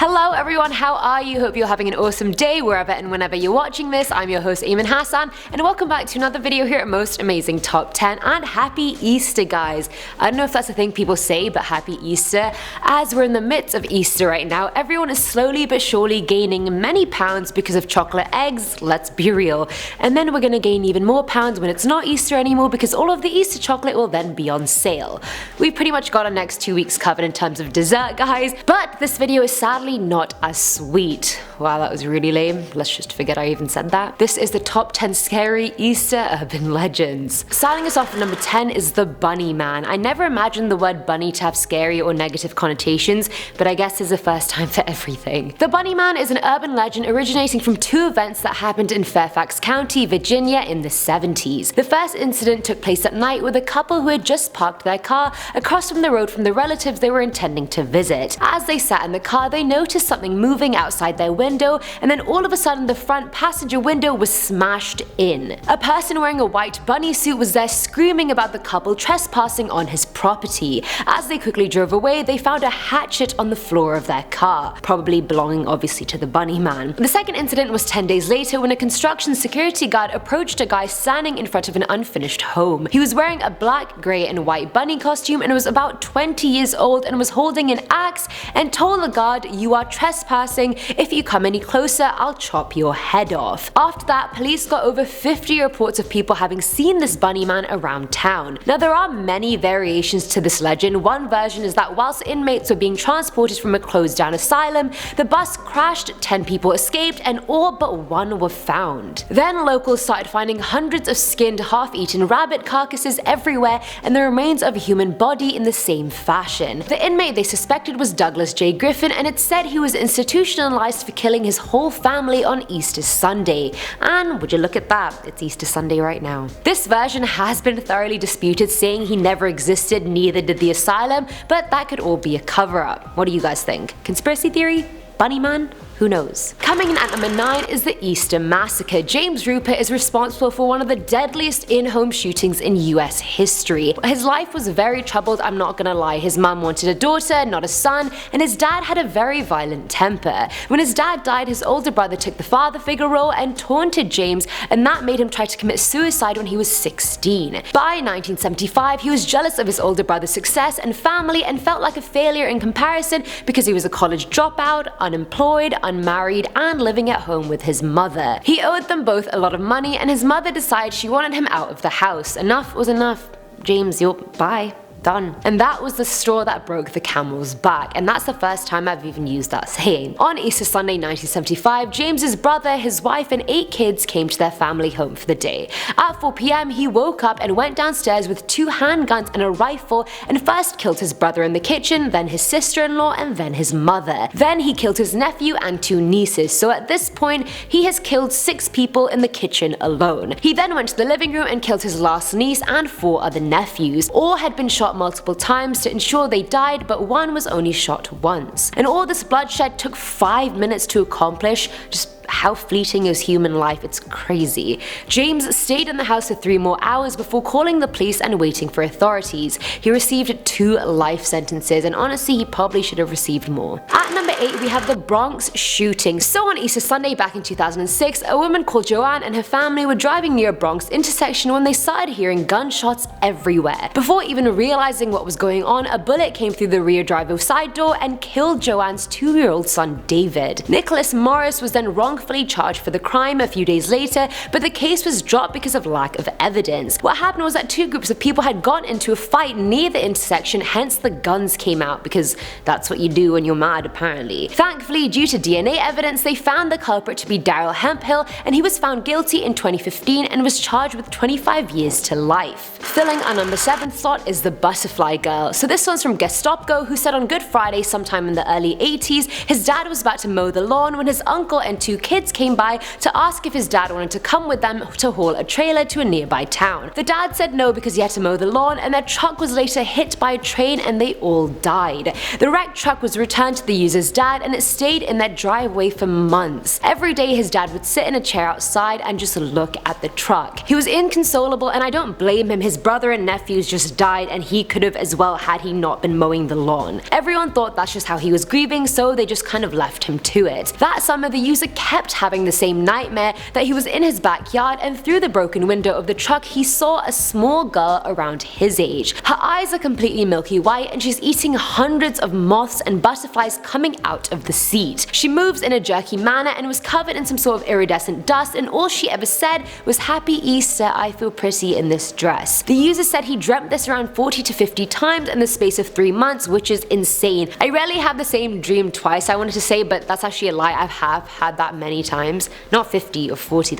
Hello everyone, how are you? Hope you're having an awesome day wherever and whenever you're watching this. I'm your host Eamon Hassan and welcome back to another video here at Most Amazing Top 10 and happy Easter guys. I don't know if that's a thing people say, but happy Easter. As we're in the midst of Easter right now, everyone is slowly but surely gaining many pounds because of chocolate eggs, let's be real. And then we're gonna gain even more pounds when it's not Easter anymore because all of the Easter chocolate will then be on sale. We've pretty much got our next 2 weeks covered in terms of dessert guys, but this video is sadly not as sweet. Wow, that was really lame. Let's just forget I even said that. This is the top 10 scary Easter urban legends. Starting us off at number 10 is the Bunny Man. I never imagined the word bunny to have scary or negative connotations, but I guess there's a first time for everything. The Bunny Man is an urban legend originating from two events that happened in Fairfax County, Virginia in the 70s. The first incident took place at night with a couple who had just parked their car across from the road from the relatives they were intending to visit. As they sat in the car, they noticed something moving outside their window, and then all of a sudden the front passenger window was smashed in. A person wearing a white bunny suit was there screaming about the couple trespassing on his property. As they quickly drove away, they found a hatchet on the floor of their car, probably belonging obviously to the Bunny Man. The second incident was 10 days later when a construction security guard approached a guy standing in front of an unfinished home. He was wearing a black, grey and white bunny costume and was about 20 years old and was holding an axe and told the guard, "You are trespassing. If you come any closer, I'll chop your head off." After that, police got over 50 reports of people having seen this Bunny Man around town. Now there are many variations to this legend. One version is that whilst inmates were being transported from a closed down asylum, the bus crashed, 10 people escaped and all but one were found. Then locals started finding hundreds of skinned, half-eaten rabbit carcasses everywhere and the remains of a human body in the same fashion. The inmate they suspected was Douglas J. Griffin, and it said he was institutionalized for killing his whole family on Easter Sunday. And would you look at that, it's Easter Sunday right now. This version has been thoroughly disputed, saying he never existed, neither did the asylum, but that could all be a cover-up. What do you guys think? Conspiracy theory? Bunny Man? Who knows? Coming in at number 9 is the Easter Massacre. James Rupert is responsible for one of the deadliest in-home shootings in US history. His life was very troubled, I'm not gonna lie. His mum wanted a daughter, not a son, and his dad had a very violent temper. When his dad died, his older brother took the father figure role and taunted James, and that made him try to commit suicide when he was 16. By 1975, he was jealous of his older brother's success and family and felt like a failure in comparison because he was a college dropout, unemployed, unmarried, and living at home with his mother. He owed them both a lot of money and his mother decided she wanted him out of the house. Enough was enough. James, you're bye. Done. And that was the straw that broke the camel's back, and that's the first time I've even used that saying. On Easter Sunday 1975, James's brother, his wife and 8 kids came to their family home for the day. At 4 p.m. he woke up and went downstairs with 2 handguns and a rifle and first killed his brother in the kitchen, then his sister-in-law and then his mother. Then he killed his nephew and 2 nieces, so at this point he has killed 6 people in the kitchen alone. He then went to the living room and killed his last niece and 4 other nephews. All had been shot multiple times to ensure they died, but one was only shot once. And all this bloodshed took 5 minutes to accomplish. Just how fleeting is human life, it's crazy. James stayed in the house for 3 more hours before calling the police and waiting for authorities. He received 2 life sentences, and honestly he probably should have received more. At number 8 we have the Bronx shooting. So on Easter Sunday back in 2006, a woman called Joanne and her family were driving near a Bronx intersection when they started hearing gunshots everywhere. Before even realizing what was going on, a bullet came through the rear driver's side door and killed Joanne's 2-year-old son David. Nicholas Morris was then wrongfully charged for the crime a few days later, but the case was dropped because of lack of evidence. What happened was that 2 groups of people had gotten into a fight near the intersection, hence the guns came out, because that's what you do when you're mad apparently. Thankfully, due to DNA evidence, they found the culprit to be Daryl Hemphill, and he was found guilty in 2015 and was charged with 25 years to life. Filling our number 7 slot is the Butterfly Girl. So this one's from Gestopko, who said on Good Friday sometime in the early 80s, his dad was about to mow the lawn when his uncle and 2 kids came by to ask if his dad wanted to come with them to haul a trailer to a nearby town. The dad said no because he had to mow the lawn, and their truck was later hit by a train and they all died. The wrecked truck was returned to the user's dad and it stayed in their driveway for months. Every day his dad would sit in a chair outside and just look at the truck. He was inconsolable, and I don't blame him. His brother and nephews just died and he could have as well had he not been mowing the lawn. Everyone thought that's just how he was grieving, so they just kind of left him to it. That summer the user kept having the same nightmare that he was in his backyard, and through the broken window of the truck he saw a small girl around his age. Her eyes are completely milky white and she's eating hundreds of moths and butterflies coming out of the seat. She moves in a jerky manner and was covered in some sort of iridescent dust, and all she ever said was, "Happy Easter, I feel pretty in this dress." The user said he dreamt this around 40 to 50 times in the space of 3 months, which is insane. I rarely have the same dream twice, I wanted to say, but that's actually a lie. I have had that many times. Not 50 or 40,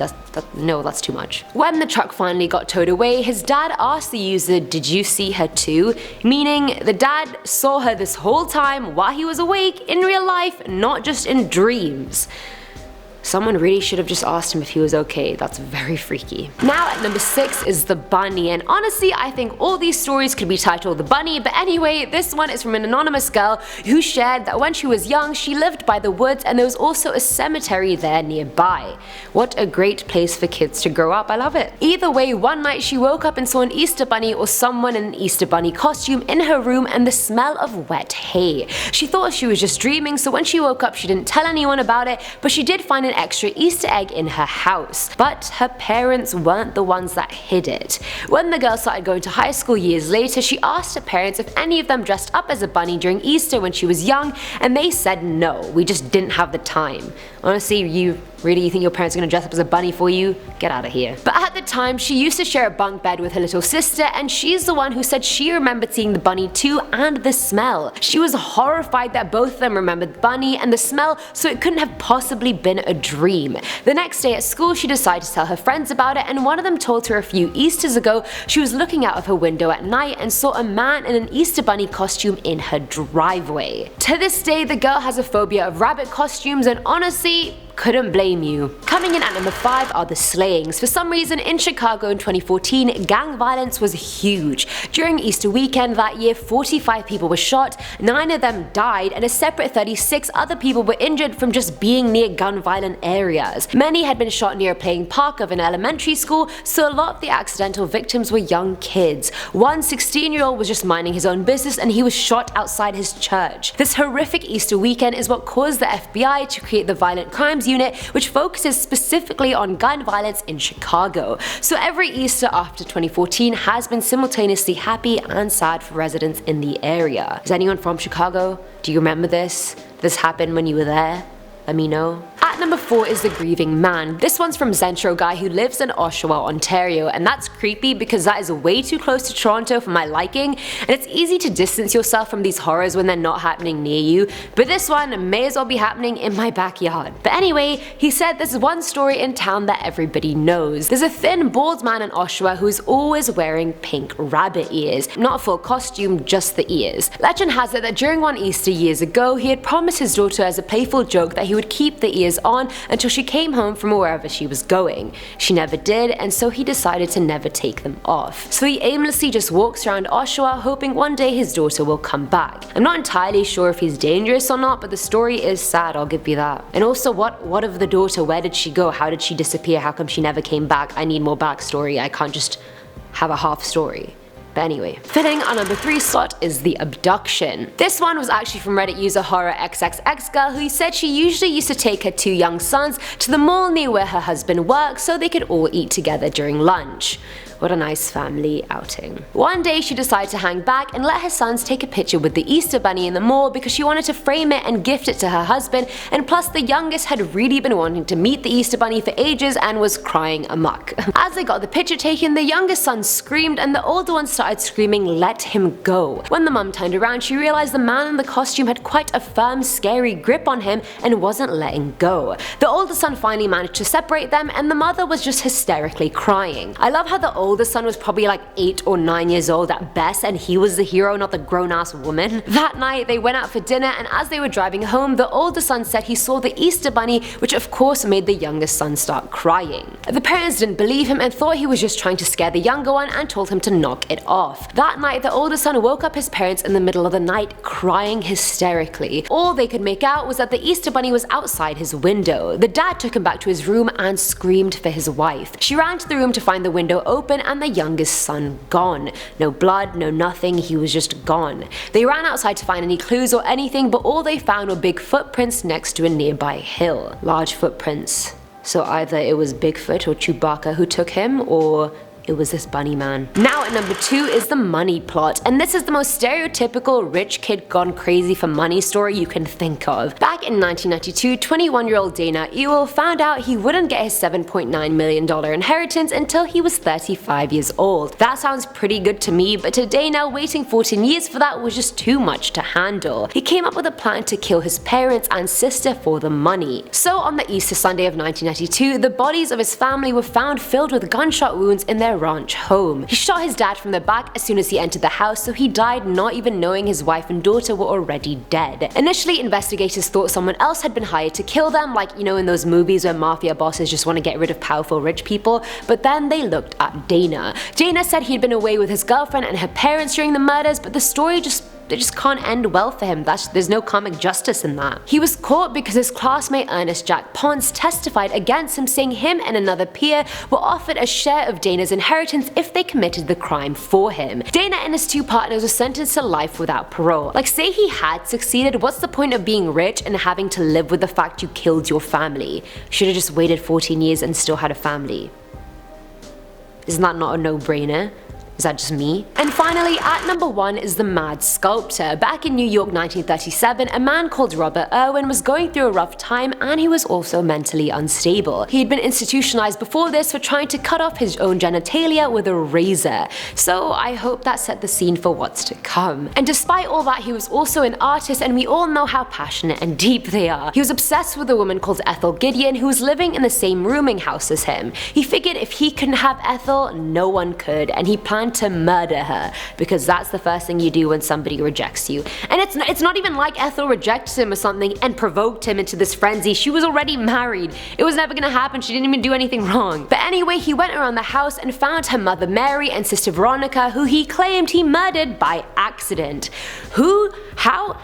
no, that's too much. When the truck finally got towed away, his dad asked the user, "Did you see her too?" Meaning the dad saw her this whole time while he was awake in real life, not just in dreams. Someone really should have just asked him if he was okay. That's very freaky. Now at number 6 is the bunny, and honestly I think all these stories could be titled The Bunny, but anyway, this one is from an anonymous girl who shared that when she was young she lived by the woods and there was also a cemetery there nearby. What a great place for kids to grow up, I love it. Either way, one night she woke up and saw an Easter bunny or someone in an Easter bunny costume in her room and the smell of wet hay. She thought she was just dreaming, so when she woke up she didn't tell anyone about it, but she did find an extra Easter egg in her house. But her parents weren't the ones that hid it. When the girl started going to high school years later, she asked her parents if any of them dressed up as a bunny during Easter when she was young, and they said no, we just didn't have the time. Honestly, you think your parents are gonna dress up as a bunny for you? Get out of here. But at the time, she used to share a bunk bed with her little sister, and she's the one who said she remembered seeing the bunny too and the smell. She was horrified that both of them remembered the bunny and the smell, so it couldn't have possibly been a dream. The next day at school, she decided to tell her friends about it, and one of them told her a few Easters ago she was looking out of her window at night and saw a man in an Easter bunny costume in her driveway. To this day, the girl has a phobia of rabbit costumes, and honestly, couldn't blame you. Coming in at number 5 are the slayings. For some reason in Chicago in 2014, gang violence was huge. During Easter weekend that year, 45 people were shot, 9 of them died, and a separate 36 other people were injured from just being near gun violent areas. Many had been shot near a playing park of an elementary school, so a lot of the accidental victims were young kids. One 16-year-old was just minding his own business and he was shot outside his church. This horrific Easter weekend is what caused the FBI to create the Violent Crimes Unit, which focuses specifically on gun violence in Chicago. So every Easter after 2014 has been simultaneously happy and sad for residents in the area. Is anyone from Chicago? Do you remember this? Did this happen when you were there? Let me know. At number 4 is the grieving man. This one's from Zentro guy who lives in Oshawa, Ontario, and that's creepy because that is way too close to Toronto for my liking, and it's easy to distance yourself from these horrors when they're not happening near you, but this one may as well be happening in my backyard. But anyway, he said there's one story in town that everybody knows. There's a thin, bald man in Oshawa who's always wearing pink rabbit ears. Not a full costume, just the ears. Legend has it that during one Easter years ago, he had promised his daughter as a playful joke that he would keep the ears on until she came home from wherever she was going. She never did, and so he decided to never take them off. So he aimlessly just walks around Oshawa hoping one day his daughter will come back. I'm not entirely sure if he's dangerous or not, but the story is sad, I'll give you that. And also, what of the daughter? Where did she go? How did she disappear? How come she never came back? I need more backstory. I can't just have a half story. But anyway, filling our number 3 slot is the abduction. This one was actually from Reddit user HorrorXXX girl, who said she usually used to take her 2 young sons to the mall near where her husband works so they could all eat together during lunch. What a nice family outing. One day she decided to hang back and let her sons take a picture with the Easter bunny in the mall because she wanted to frame it and gift it to her husband, and plus the youngest had really been wanting to meet the Easter bunny for ages and was crying amok. As they got the picture taken, the youngest son screamed and the older one started screaming, "Let him go." When the mum turned around, she realized the man in the costume had quite a firm, scary grip on him and wasn't letting go. The older son finally managed to separate them and the mother was just hysterically crying. I love how the older oldest son was probably like 8 or 9 years old at best, and he was the hero, not the grown-ass woman. That night, they went out for dinner, and as they were driving home, the older son said he saw the Easter bunny, which of course made the youngest son start crying. The parents didn't believe him and thought he was just trying to scare the younger one and told him to knock it off. That night, the older son woke up his parents in the middle of the night crying hysterically. All they could make out was that the Easter bunny was outside his window. The dad took him back to his room and screamed for his wife. She ran to the room to find the window open and the youngest son gone. No blood, no nothing, he was just gone. They ran outside to find any clues or anything, but all they found were big footprints next to a nearby hill. Large footprints. So either it was Bigfoot or Chewbacca who took him, or it was this bunny man. Now at number 2 is the money plot, and this is the most stereotypical rich kid gone crazy for money story you can think of. Back in 1992, 21-year-old Dana Ewell found out he wouldn't get his $7.9 million inheritance until he was 35 years old. That sounds pretty good to me, but to Dana, waiting 14 years for that was just too much to handle. He came up with a plan to kill his parents and sister for the money. So on the Easter Sunday of 1992, the bodies of his family were found filled with gunshot wounds in their ranch home. He shot his dad from the back as soon as he entered the house, so he died not even knowing his wife and daughter were already dead. Initially, investigators thought someone else had been hired to kill them, like, you know, in those movies where mafia bosses just want to get rid of powerful rich people, but then they looked at Dana. Dana said he'd been away with his girlfriend and her parents during the murders, but the story just can't end well for him. There's no comic justice in that. He was caught because his classmate Ernest Jack Ponce testified against him, saying him and another peer were offered a share of Dana's inheritance if they committed the crime for him. Dana and his 2 partners were sentenced to life without parole. Like, say he had succeeded, what's the point of being rich and having to live with the fact you killed your family? Should have just waited 14 years and still had a family. Isn't that not a no-brainer? Is that just me? And finally, at number 1 is the mad sculptor. Back in New York 1937, a man called Robert Irwin was going through a rough time, and he was also mentally unstable. He had been institutionalized before this for trying to cut off his own genitalia with a razor. So I hope that set the scene for what's to come. And despite all that, he was also an artist, and we all know how passionate and deep they are. He was obsessed with a woman called Ethel Gideon, who was living in the same rooming house as him. He figured if he couldn't have Ethel, no one could, and he planned to murder her, because that's the first thing you do when somebody rejects you. And it's not even like Ethel rejected him or something and provoked him into this frenzy. She was already married. It was never gonna happen. She didn't even do anything wrong. But anyway, he went around the house and found her mother Mary and sister Veronica, who he claimed he murdered by accident. Who? How?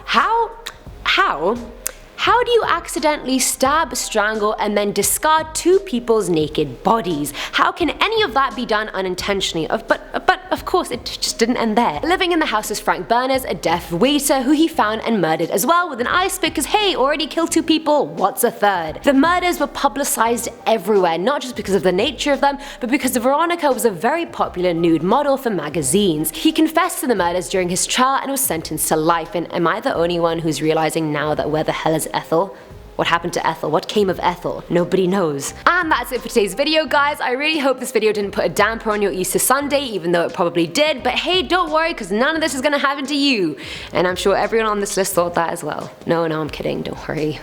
How do you accidentally stab, strangle, and then discard 2 people's naked bodies? How can any of that be done unintentionally? But of course, it just didn't end there. Living in the house was Frank Berners, a deaf waiter who he found and murdered as well with an ice pick, because hey, already killed 2 people, what's a third? The murders were publicized everywhere, not just because of the nature of them, but because Veronica was a very popular nude model for magazines. He confessed to the murders during his trial and was sentenced to life, and am I the only one who's realizing now that where the hell is Ethel? What happened to Ethel? What came of Ethel? Nobody knows. And that's it for today's video, guys. I really hope this video didn't put a damper on your Easter Sunday, even though it probably did, but hey, don't worry, because none of this is gonna happen to you. And I'm sure everyone on this list thought that as well. No, I'm kidding, don't worry.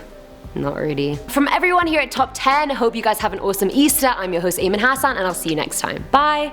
Not really. From everyone here at Top 10, I hope you guys have an awesome Easter. I'm your host, Eamon Hassan, and I'll see you next time. Bye!